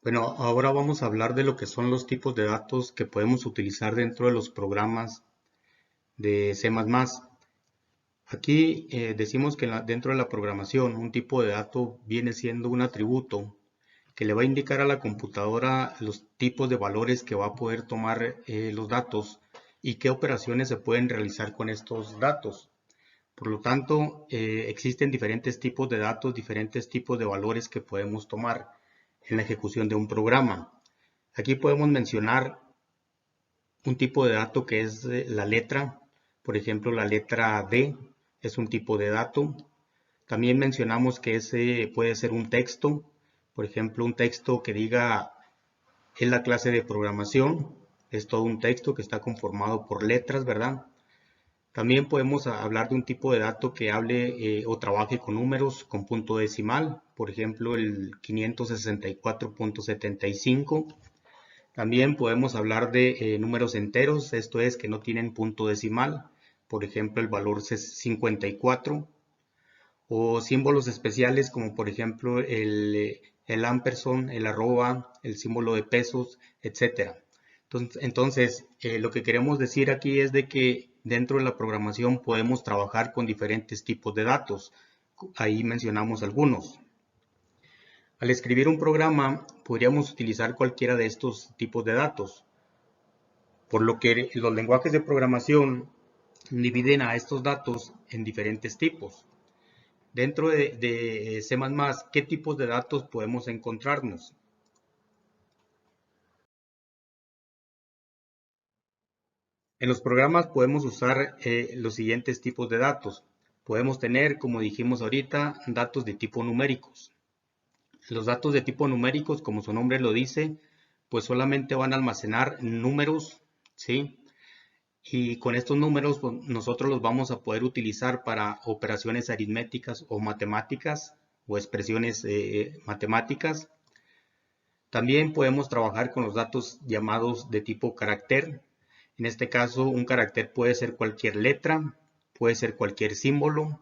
Bueno, ahora vamos a hablar de lo que son los tipos de datos que podemos utilizar dentro de los programas de C++. Aquí decimos que dentro de la programación un tipo de dato viene siendo un atributo que le va a indicar a la computadora los tipos de valores que va a poder tomar los datos y qué operaciones se pueden realizar con estos datos. Por lo tanto, existen diferentes tipos de datos, diferentes tipos de valores que podemos tomar en la ejecución de un programa. Aquí podemos mencionar un tipo de dato que es la letra. Por ejemplo, la letra D es un tipo de dato. También mencionamos que ese puede ser un texto. Por ejemplo, un texto que diga es la clase de programación. Es todo un texto que está conformado por letras, ¿verdad? También podemos hablar de un tipo de dato que hable o trabaje con números con punto decimal. Por ejemplo, el 564.75. También podemos hablar de números enteros, esto es que no tienen punto decimal, por ejemplo el valor 54, o símbolos especiales como por ejemplo el ampersand, el arroba, el símbolo de pesos, etc. Entonces, lo que queremos decir aquí es de que dentro de la programación podemos trabajar con diferentes tipos de datos. Ahí mencionamos algunos. Al escribir un programa, podríamos utilizar cualquiera de estos tipos de datos, por lo que los lenguajes de programación dividen a estos datos en diferentes tipos. Dentro de C++, ¿qué tipos de datos podemos encontrarnos? En los programas podemos usar los siguientes tipos de datos. Podemos tener, como dijimos ahorita, datos de tipo numéricos. Los datos de tipo numéricos, como su nombre lo dice, pues solamente van a almacenar números, ¿sí? Y con estos números pues, nosotros los vamos a poder utilizar para operaciones aritméticas o matemáticas o expresiones matemáticas. También podemos trabajar con los datos llamados de tipo carácter. En este caso, un carácter puede ser cualquier letra, puede ser cualquier símbolo,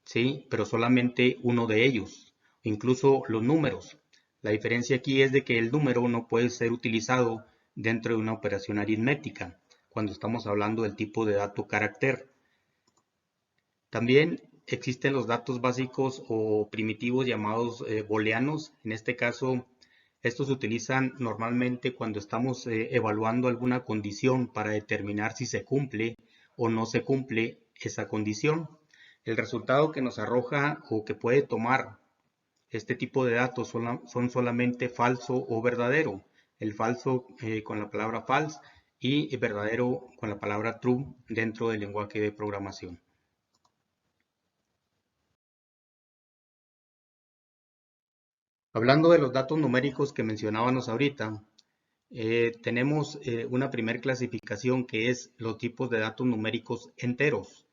¿sí? Pero solamente uno de ellos, incluso los números. La diferencia aquí es de que el número no puede ser utilizado dentro de una operación aritmética, cuando estamos hablando del tipo de dato carácter. También existen los datos básicos o primitivos llamados booleanos. En este caso, estos se utilizan normalmente cuando estamos evaluando alguna condición para determinar si se cumple o no se cumple esa condición. El resultado que nos arroja o que puede tomar este tipo de datos son solamente falso o verdadero. El falso con la palabra false y el verdadero con la palabra true dentro del lenguaje de programación. Hablando de los datos numéricos que mencionábamos ahorita, tenemos una primer clasificación que es los tipos de datos numéricos enteros.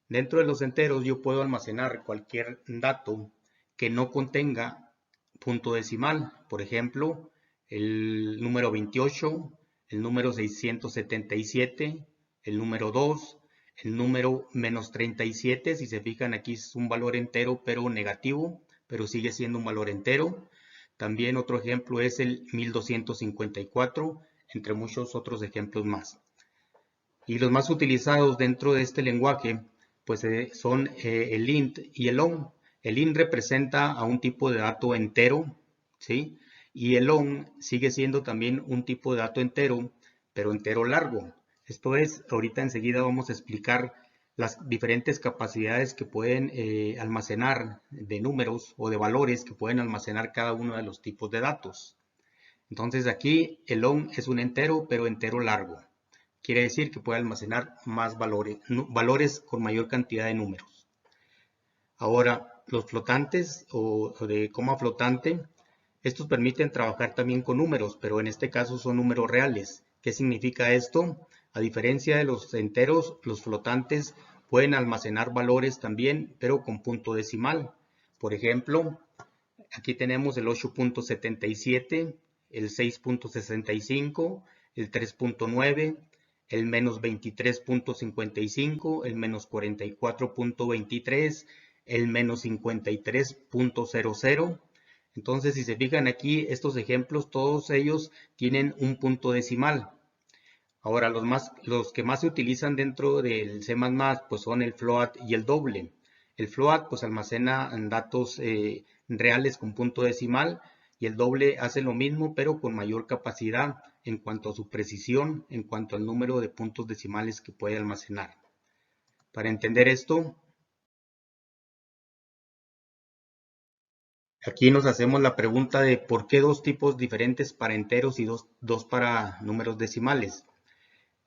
Dentro de los enteros yo puedo almacenar cualquier dato que no contenga punto decimal. Por ejemplo, el número 28, el número 677, el número 2, el número menos 37. Si se fijan aquí es un valor entero pero negativo, pero sigue siendo un valor entero. También otro ejemplo es el 1254, entre muchos otros ejemplos más. Y los más utilizados dentro de este lenguaje pues son el int y el long. El int representa a un tipo de dato entero, ¿sí? Y el long sigue siendo también un tipo de dato entero, pero entero largo. Esto es, ahorita enseguida vamos a explicar las diferentes capacidades que pueden almacenar de números o de valores que pueden almacenar cada uno de los tipos de datos. Entonces aquí el long es un entero, pero entero largo. Quiere decir que puede almacenar más valores, valores con mayor cantidad de números. Ahora, los flotantes o de coma flotante, estos permiten trabajar también con números, pero en este caso son números reales. ¿Qué significa esto? A diferencia de los enteros, los flotantes pueden almacenar valores también, pero con punto decimal. Por ejemplo, aquí tenemos el 8.77, el 6.65, el 3.9, el menos 23.55, el menos 44.23, el menos 53.00. Entonces, si se fijan aquí, estos ejemplos, todos ellos tienen un punto decimal. Ahora, los que más se utilizan dentro del C++, pues son el float y el doble. El float, pues almacena datos reales con punto decimal, y el doble hace lo mismo, pero con mayor capacidad en cuanto a su precisión, en cuanto al número de puntos decimales que puede almacenar. Para entender esto, aquí nos hacemos la pregunta de por qué dos tipos diferentes para enteros y dos para números decimales.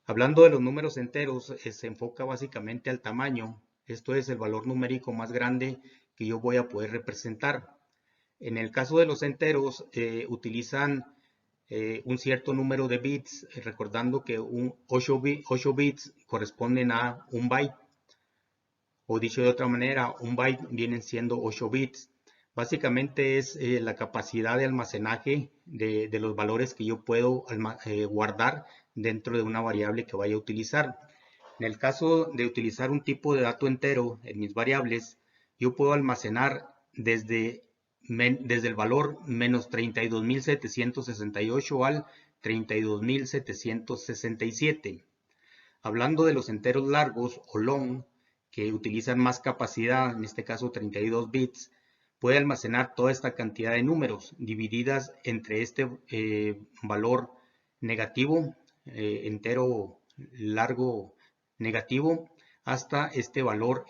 Hablando de los números enteros, se enfoca básicamente al tamaño. Esto es el valor numérico más grande que yo voy a poder representar. En el caso de los enteros, utilizan un cierto número de bits, recordando que 8 bits corresponden a un byte. O dicho de otra manera, un byte vienen siendo 8 bits. Básicamente es la capacidad de almacenaje de los valores que yo puedo guardar dentro de una variable que vaya a utilizar. En el caso de utilizar un tipo de dato entero en mis variables, yo puedo almacenar desde el valor menos 32.768 al 32.767. Hablando de los enteros largos o long, que utilizan más capacidad, en este caso 32 bits, puede almacenar toda esta cantidad de números divididas entre este valor negativo, entero largo negativo, hasta este valor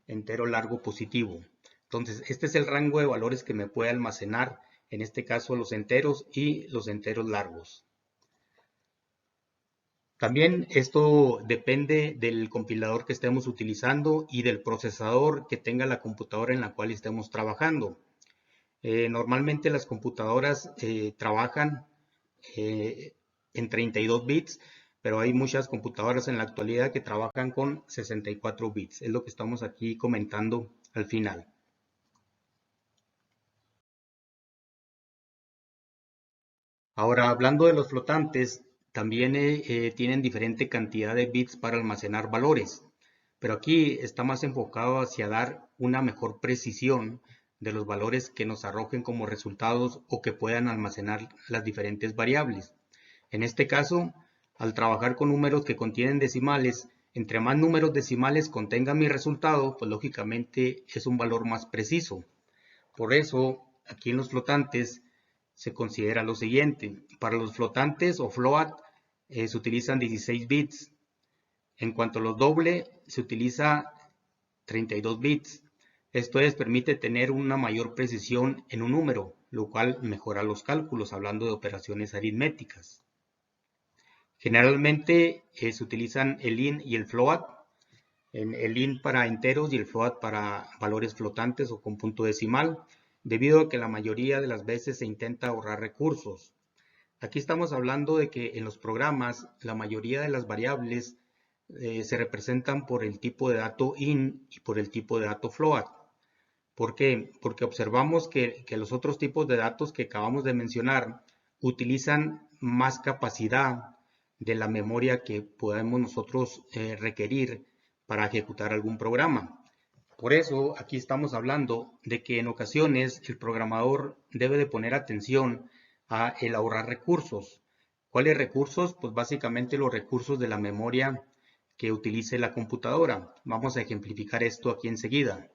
entero largo positivo. Entonces, este es el rango de valores que me puede almacenar, en este caso los enteros y los enteros largos. También esto depende del compilador que estemos utilizando y del procesador que tenga la computadora en la cual estemos trabajando. Normalmente las computadoras trabajan en 32 bits, pero hay muchas computadoras en la actualidad que trabajan con 64 bits. Es lo que estamos aquí comentando al final. Ahora, hablando de los flotantes, también tienen diferente cantidad de bits para almacenar valores, pero aquí está más enfocado hacia dar una mejor precisión de los valores que nos arrojen como resultados o que puedan almacenar las diferentes variables. En este caso, al trabajar con números que contienen decimales, entre más números decimales contenga mi resultado, pues lógicamente es un valor más preciso. Por eso, aquí en los flotantes se considera lo siguiente. Para los flotantes o float se utilizan 16 bits. En cuanto a los doble, se utiliza 32 bits. Esto permite tener una mayor precisión en un número, lo cual mejora los cálculos, hablando de operaciones aritméticas. Generalmente se utilizan el int y el float. El int para enteros y el float para valores flotantes o con punto decimal, debido a que la mayoría de las veces se intenta ahorrar recursos. Aquí estamos hablando de que en los programas la mayoría de las variables se representan por el tipo de dato int y por el tipo de dato float. ¿Por qué? Porque observamos que los otros tipos de datos que acabamos de mencionar utilizan más capacidad de la memoria que podemos nosotros requerir para ejecutar algún programa. Por eso aquí estamos hablando de que en ocasiones el programador debe de poner atención a el ahorrar recursos. ¿Cuáles recursos? Pues básicamente los recursos de la memoria que utilice la computadora. Vamos a ejemplificar esto aquí enseguida.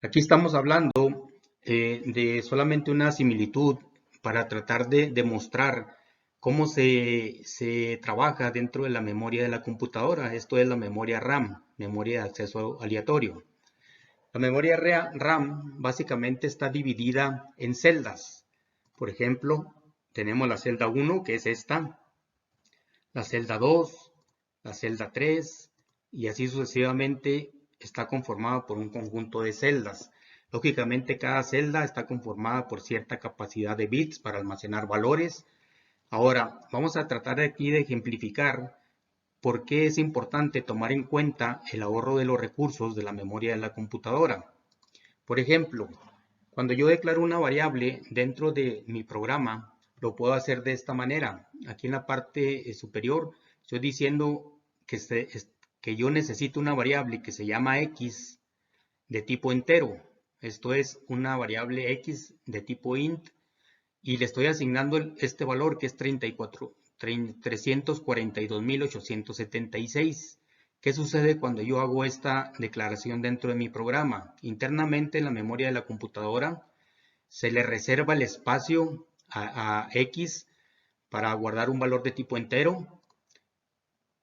Aquí estamos hablando de solamente una similitud para tratar de demostrar cómo se trabaja dentro de la memoria de la computadora. Esto es la memoria RAM, memoria de acceso aleatorio. La memoria RAM básicamente está dividida en celdas. Por ejemplo, tenemos la celda 1, que es esta, la celda 2, la celda 3, y así sucesivamente está conformada por un conjunto de celdas. Lógicamente, cada celda está conformada por cierta capacidad de bits para almacenar valores. Ahora, vamos a tratar aquí de ejemplificar por qué es importante tomar en cuenta el ahorro de los recursos de la memoria de la computadora. Por ejemplo, cuando yo declaro una variable dentro de mi programa, lo puedo hacer de esta manera. Aquí en la parte superior estoy diciendo que yo necesito una variable que se llama x, de tipo entero. Esto es una variable x de tipo int y le estoy asignando este valor que es 342.876. ¿Qué sucede cuando yo hago esta declaración dentro de mi programa? Internamente en la memoria de la computadora se le reserva el espacio a x para guardar un valor de tipo entero.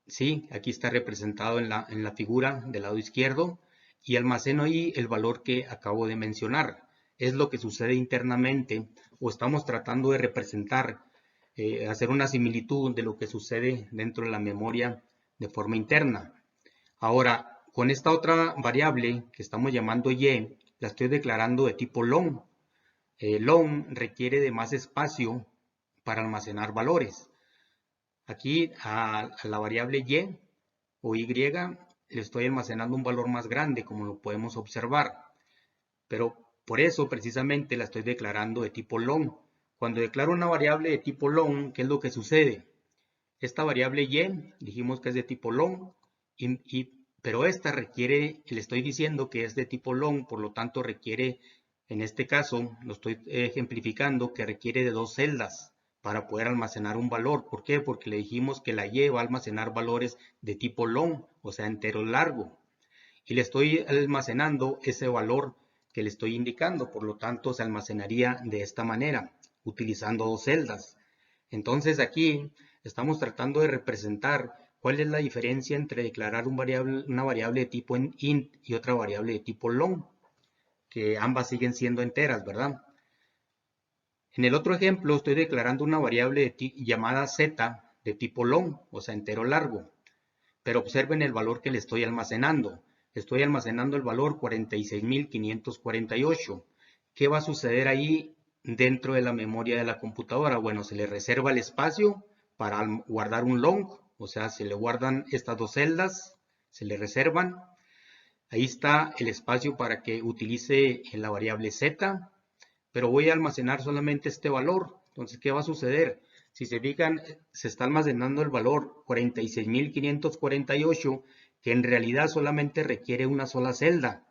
Sí, aquí está representado en la figura del lado izquierdo y almaceno ahí el valor que acabo de mencionar. Es lo que sucede internamente o estamos tratando de representar, hacer una similitud de lo que sucede dentro de la memoria de forma interna. Ahora, con esta otra variable que estamos llamando y, la estoy declarando de tipo long. Long requiere de más espacio para almacenar valores. Aquí a la variable y o y le estoy almacenando un valor más grande, como lo podemos observar. Pero por eso precisamente la estoy declarando de tipo long. Cuando declaro una variable de tipo long, ¿qué es lo que sucede? Esta variable y, dijimos que es de tipo long, pero esta requiere, le estoy diciendo que es de tipo long, por lo tanto requiere, en este caso, lo estoy ejemplificando, que requiere de dos celdas para poder almacenar un valor. ¿Por qué? Porque le dijimos que la y va a almacenar valores de tipo long, o sea, entero largo. Y le estoy almacenando ese valor que le estoy indicando, por lo tanto se almacenaría de esta manera, utilizando dos celdas. Entonces aquí estamos tratando de representar cuál es la diferencia entre declarar una variable de tipo int y otra variable de tipo long, que ambas siguen siendo enteras, ¿verdad? En el otro ejemplo estoy declarando una variable llamada z de tipo long, o sea, entero largo. Pero observen el valor que le estoy almacenando. Estoy almacenando el valor 46.548. ¿Qué va a suceder ahí dentro de la memoria de la computadora? Bueno, se le reserva el espacio para guardar un long, o sea, se le guardan estas dos celdas, se le reservan. Ahí está el espacio para que utilice la variable z, pero voy a almacenar solamente este valor. Entonces, ¿qué va a suceder? Si se fijan, se está almacenando el valor 46.548, que en realidad solamente requiere una sola celda,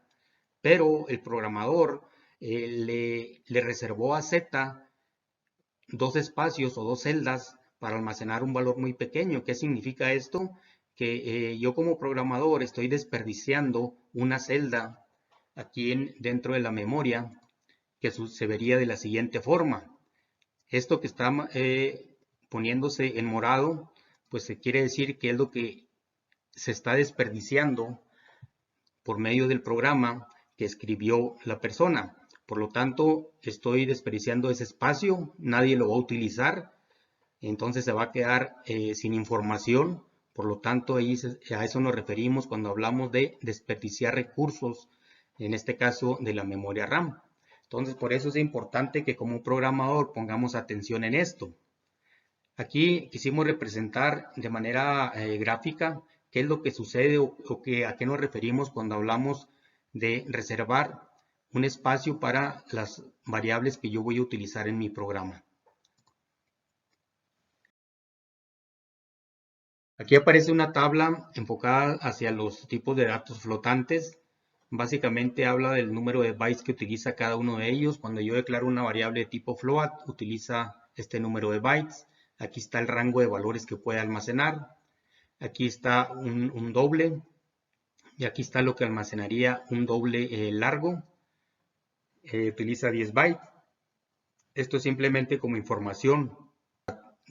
pero el programador le reservó a Z dos espacios o dos celdas para almacenar un valor muy pequeño. ¿Qué significa esto? Que yo como programador estoy desperdiciando una celda aquí dentro de la memoria que se vería de la siguiente forma. Esto que está poniéndose en morado, pues se quiere decir que es lo que se está desperdiciando por medio del programa que escribió la persona. Por lo tanto, estoy desperdiciando ese espacio, nadie lo va a utilizar, entonces se va a quedar sin información. Por lo tanto, a eso nos referimos cuando hablamos de desperdiciar recursos, en este caso de la memoria RAM. Entonces, por eso es importante que como programador pongamos atención en esto. Aquí quisimos representar de manera gráfica qué es lo que sucede o a qué nos referimos cuando hablamos de reservar un espacio para las variables que yo voy a utilizar en mi programa. Aquí aparece una tabla enfocada hacia los tipos de datos flotantes. Básicamente habla del número de bytes que utiliza cada uno de ellos. Cuando yo declaro una variable de tipo float, utiliza este número de bytes. Aquí está el rango de valores que puede almacenar. Aquí está un doble. Y aquí está lo que almacenaría un doble largo. Utiliza 10 bytes. Esto es simplemente como información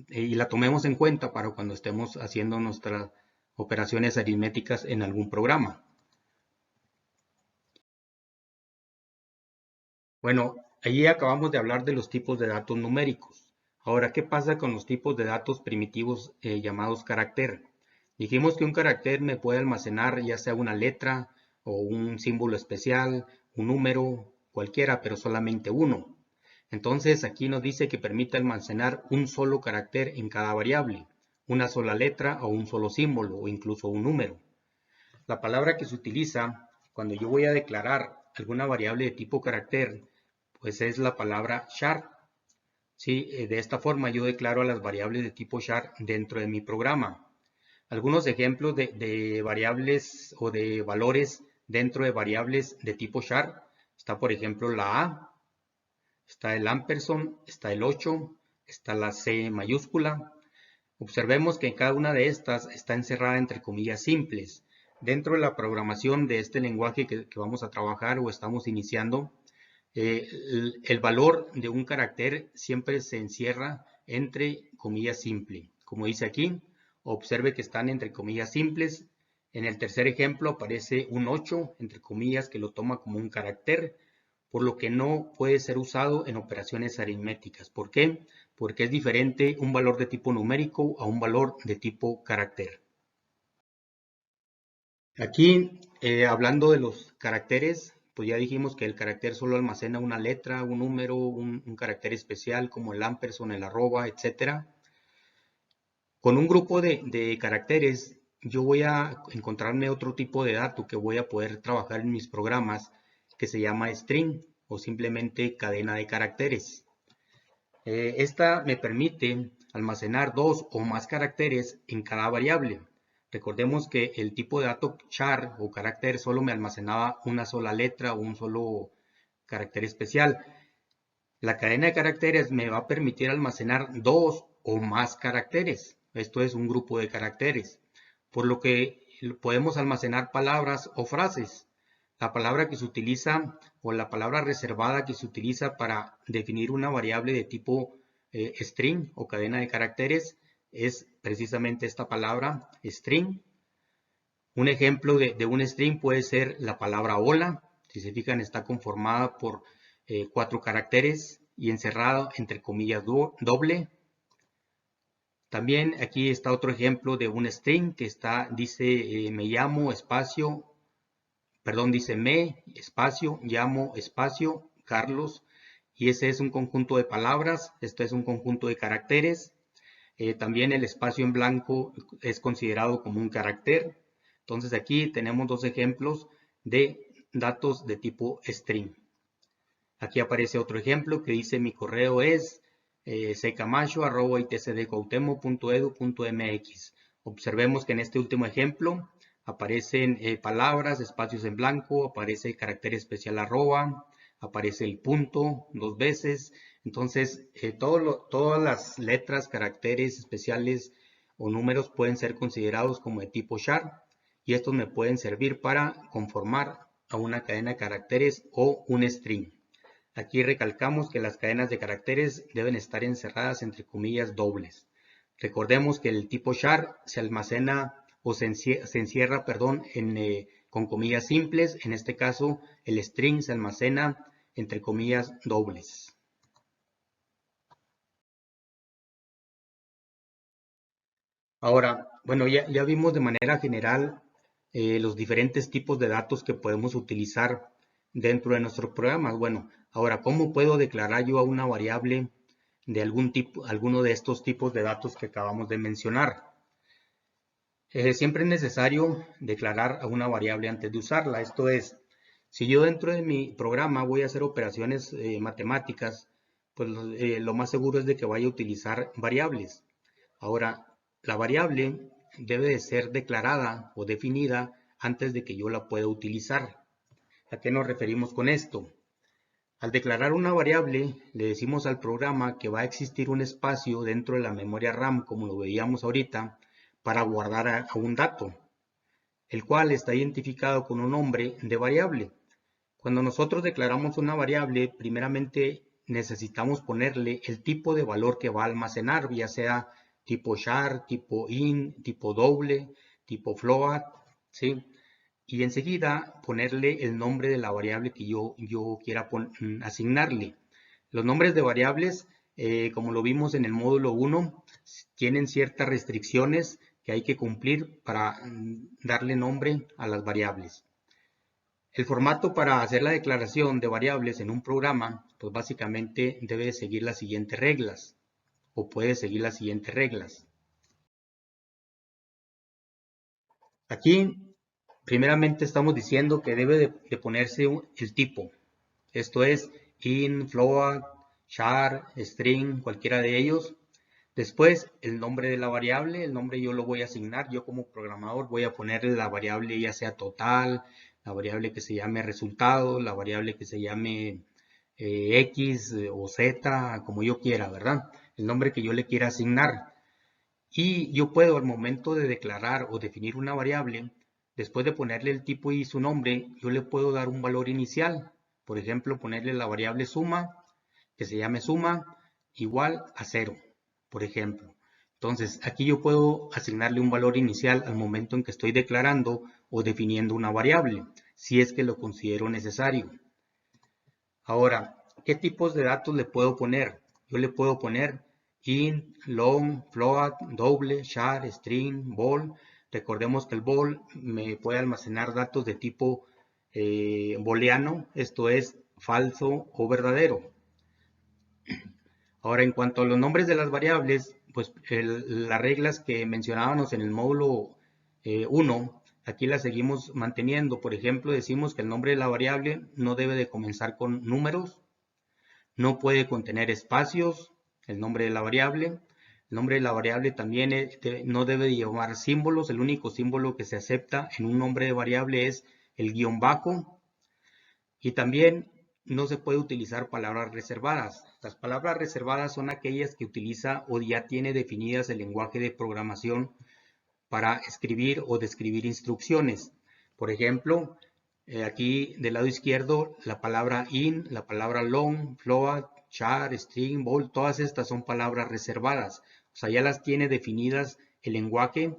y la tomemos en cuenta para cuando estemos haciendo nuestras operaciones aritméticas en algún programa. Bueno, ahí acabamos de hablar de los tipos de datos numéricos. Ahora, ¿qué pasa con los tipos de datos primitivos llamados carácter? Dijimos que un carácter me puede almacenar ya sea una letra o un símbolo especial, un número, cualquiera, pero solamente uno. Entonces aquí nos dice que permite almacenar un solo carácter en cada variable, una sola letra o un solo símbolo o incluso un número. La palabra que se utiliza cuando yo voy a declarar alguna variable de tipo carácter, pues es la palabra char. Sí, de esta forma yo declaro a las variables de tipo char dentro de mi programa. Algunos ejemplos de variables o de valores dentro de variables de tipo char está, por ejemplo, la A, está el ampersand, está el 8, está la C mayúscula. Observemos que cada una de estas está encerrada entre comillas simples. Dentro de la programación de este lenguaje que vamos a trabajar o estamos iniciando, el valor de un carácter siempre se encierra entre comillas simple. Como dice aquí, observe que están entre comillas simples. En el tercer ejemplo aparece un 8 entre comillas que lo toma como un carácter, por lo que no puede ser usado en operaciones aritméticas. ¿Por qué? Porque es diferente un valor de tipo numérico a un valor de tipo carácter. Aquí, hablando de los caracteres, pues ya dijimos que el carácter solo almacena una letra, un número, un carácter especial como el ampersand, el arroba, etc. Con un grupo de caracteres, yo voy a encontrarme otro tipo de dato que voy a poder trabajar en mis programas que se llama string o simplemente cadena de caracteres. Esta me permite almacenar 2 o más caracteres en cada variable. Recordemos que el tipo de dato char o carácter solo me almacenaba una sola letra o un solo carácter especial. La cadena de caracteres me va a permitir almacenar 2 o más caracteres. Esto es un grupo de caracteres, por lo que podemos almacenar palabras o frases. La palabra que se utiliza o la palabra reservada que se utiliza para definir una variable de tipo string o cadena de caracteres es precisamente esta palabra string. Un ejemplo de un string puede ser la palabra hola. Si se fijan, está conformada por 4 caracteres y encerrado entre comillas doble. También aquí está otro ejemplo de un string que dice me llamo espacio, perdón, dice me espacio, llamo espacio, Carlos, y ese es un conjunto de palabras. Esto es un conjunto de caracteres. También el espacio en blanco es considerado como un carácter. Entonces aquí tenemos dos ejemplos de datos de tipo string. Aquí aparece otro ejemplo que dice mi correo es ccamacho@itcdcuauhtémoc.edu.mx. Observemos que en este último ejemplo aparecen palabras, espacios en blanco, aparece el carácter especial arroba, aparece el punto 2 veces. Entonces, todas las letras, caracteres especiales o números pueden ser considerados como de tipo char y estos me pueden servir para conformar a una cadena de caracteres o un string. Aquí recalcamos que las cadenas de caracteres deben estar encerradas entre comillas dobles. Recordemos que el tipo char se almacena o se encierra, con comillas simples. En este caso, el string se almacena entre comillas dobles. Ahora, bueno, ya vimos de manera general los diferentes tipos de datos que podemos utilizar dentro de nuestros programas. Bueno, ahora, ¿cómo puedo declarar yo a una variable de alguno de estos tipos de datos que acabamos de mencionar? Siempre es necesario declarar a una variable antes de usarla. Esto es, si yo dentro de mi programa voy a hacer operaciones matemáticas, pues lo más seguro es de que vaya a utilizar variables. Ahora, la variable debe de ser declarada o definida antes de que yo la pueda utilizar. ¿A qué nos referimos con esto? Al declarar una variable, le decimos al programa que va a existir un espacio dentro de la memoria RAM, como lo veíamos ahorita, para guardar a un dato, el cual está identificado con un nombre de variable. Cuando nosotros declaramos una variable, primeramente necesitamos ponerle el tipo de valor que va a almacenar, ya sea tipo char, tipo int, tipo doble, tipo float, ¿sí? Y enseguida ponerle el nombre de la variable que yo quiera asignarle. Los nombres de variables, como lo vimos en el módulo 1, tienen ciertas restricciones que hay que cumplir para darle nombre a las variables. El formato para hacer la declaración de variables en un programa, pues básicamente debe seguir las siguientes reglas, o puede seguir las siguientes reglas. Aquí, primeramente estamos diciendo que debe de ponerse el tipo. Esto es int, float, char, string, cualquiera de ellos. Después, el nombre de la variable, el nombre yo lo voy a asignar. Yo como programador voy a ponerle la variable ya sea total, la variable que se llame resultado, la variable que se llame X o Z, como yo quiera, ¿verdad? El nombre que yo le quiera asignar. Y yo puedo al momento de declarar o definir una variable, después de ponerle el tipo y su nombre, yo le puedo dar un valor inicial. Por ejemplo, ponerle la variable suma, que se llame suma, igual a 0, por ejemplo. Entonces, aquí yo puedo asignarle un valor inicial al momento en que estoy declarando o definiendo una variable, si es que lo considero necesario. Ahora, ¿qué tipos de datos le puedo poner? Yo le puedo poner int, long, float, double, char, string, bool. Recordemos que el bool me puede almacenar datos de tipo booleano, esto es falso o verdadero. Ahora, en cuanto a los nombres de las variables, pues las reglas que mencionábamos en el módulo 1, aquí las seguimos manteniendo. Por ejemplo, decimos que el nombre de la variable no debe de comenzar con números, no puede contener espacios, el nombre de la variable. El nombre de la variable también no debe de llevar símbolos. El único símbolo que se acepta en un nombre de variable es el guión bajo. Y también no se puede utilizar palabras reservadas. Las palabras reservadas son aquellas que utiliza o ya tiene definidas el lenguaje de programación para escribir o describir instrucciones. Por ejemplo, aquí del lado izquierdo, la palabra in, la palabra long, float, char, string, bool, todas estas son palabras reservadas. O sea, ya las tiene definidas el lenguaje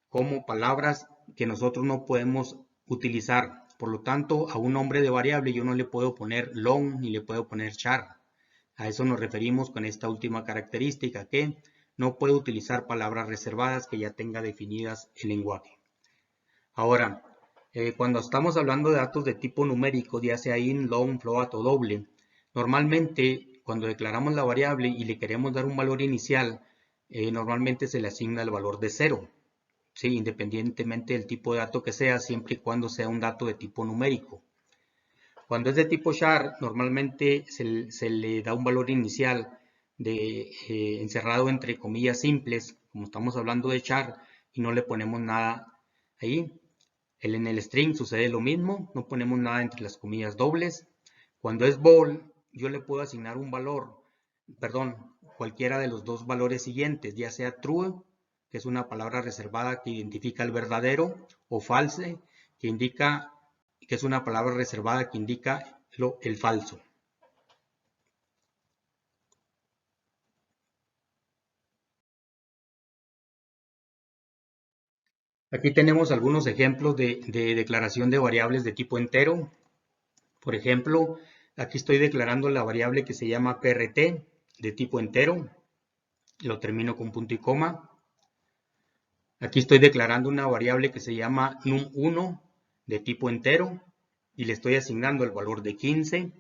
como palabras que nosotros no podemos utilizar. Por lo tanto, a un nombre de variable yo no le puedo poner long ni le puedo poner char. A eso nos referimos con esta última característica, que no puedo utilizar palabras reservadas que ya tenga definidas el lenguaje. Ahora, cuando estamos hablando de datos de tipo numérico, ya sea int, long, float o doble, normalmente cuando declaramos la variable y le queremos dar un valor inicial, normalmente se le asigna el valor de 0. Sí, independientemente del tipo de dato que sea, siempre y cuando sea un dato de tipo numérico. Cuando es de tipo char, normalmente se le da un valor inicial encerrado entre comillas simples, como estamos hablando de char, y no le ponemos nada ahí. En el string sucede lo mismo, no ponemos nada entre las comillas dobles. Cuando es bool, yo le puedo asignar un valor, cualquiera de los dos valores siguientes, ya sea true, que es una palabra reservada que identifica el verdadero, o false, que es una palabra reservada que indica el falso. Aquí tenemos algunos ejemplos de declaración de variables de tipo entero. Por ejemplo, aquí estoy declarando la variable que se llama PRT de tipo entero. Lo termino con punto y coma. Aquí estoy declarando una variable que se llama num1 de tipo entero y le estoy asignando el valor de 15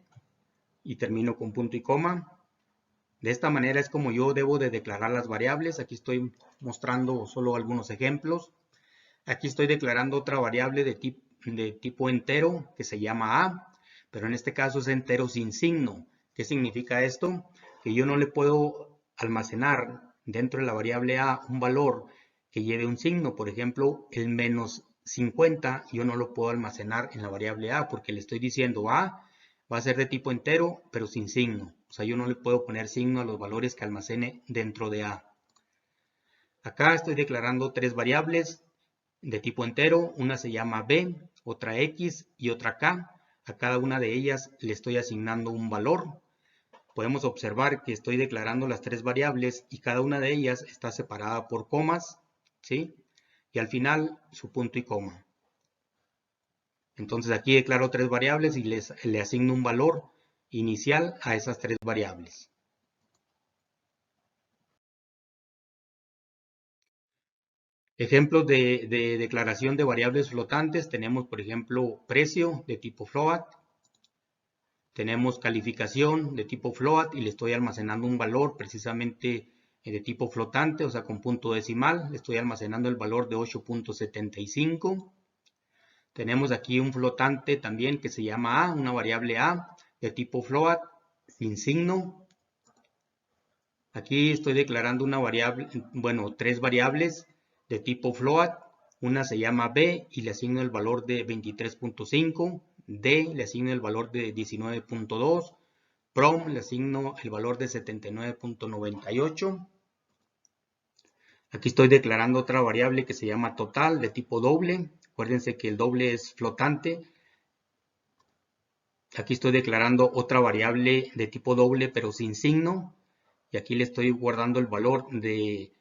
y termino con punto y coma. De esta manera es como yo debo de declarar las variables. Aquí estoy mostrando solo algunos ejemplos. Aquí estoy declarando otra variable de tipo entero que se llama a, pero en este caso es entero sin signo. ¿Qué significa esto? Que yo no le puedo almacenar dentro de la variable a un valor que lleve un signo. Por ejemplo, el menos 50 yo no lo puedo almacenar en la variable a porque le estoy diciendo a va a ser de tipo entero pero sin signo. O sea, yo no le puedo poner signo a los valores que almacene dentro de a. Acá estoy declarando tres variables de tipo entero, una se llama b, otra x y otra k. A cada una de ellas le estoy asignando un valor. Podemos observar que estoy declarando las tres variables y cada una de ellas está separada por comas, ¿sí? Y al final su punto y coma. Entonces aquí declaro tres variables y le asigno un valor inicial a esas tres variables. Ejemplos de declaración de variables flotantes. Tenemos, por ejemplo, precio de tipo float. Tenemos calificación de tipo float y le estoy almacenando un valor precisamente de tipo flotante, o sea, con punto decimal. Le estoy almacenando el valor de 8.75. Tenemos aquí un flotante también que se llama a, una variable a de tipo float sin signo. Aquí estoy declarando una variable, bueno, tres variables de tipo float Una se llama B y le asigno el valor de 23.5. D le asigno el valor de 19.2. Prom le asigno el valor de 79.98. Aquí estoy declarando otra variable que se llama total de tipo doble. Acuérdense que el doble es flotante. Aquí estoy declarando otra variable de tipo doble pero sin signo. Y aquí le estoy guardando el valor de,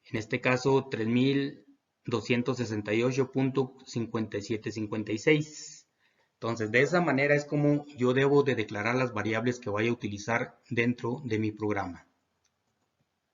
en este caso, 3268.5756. Entonces, de esa manera es como yo debo de declarar las variables que vaya a utilizar dentro de mi programa.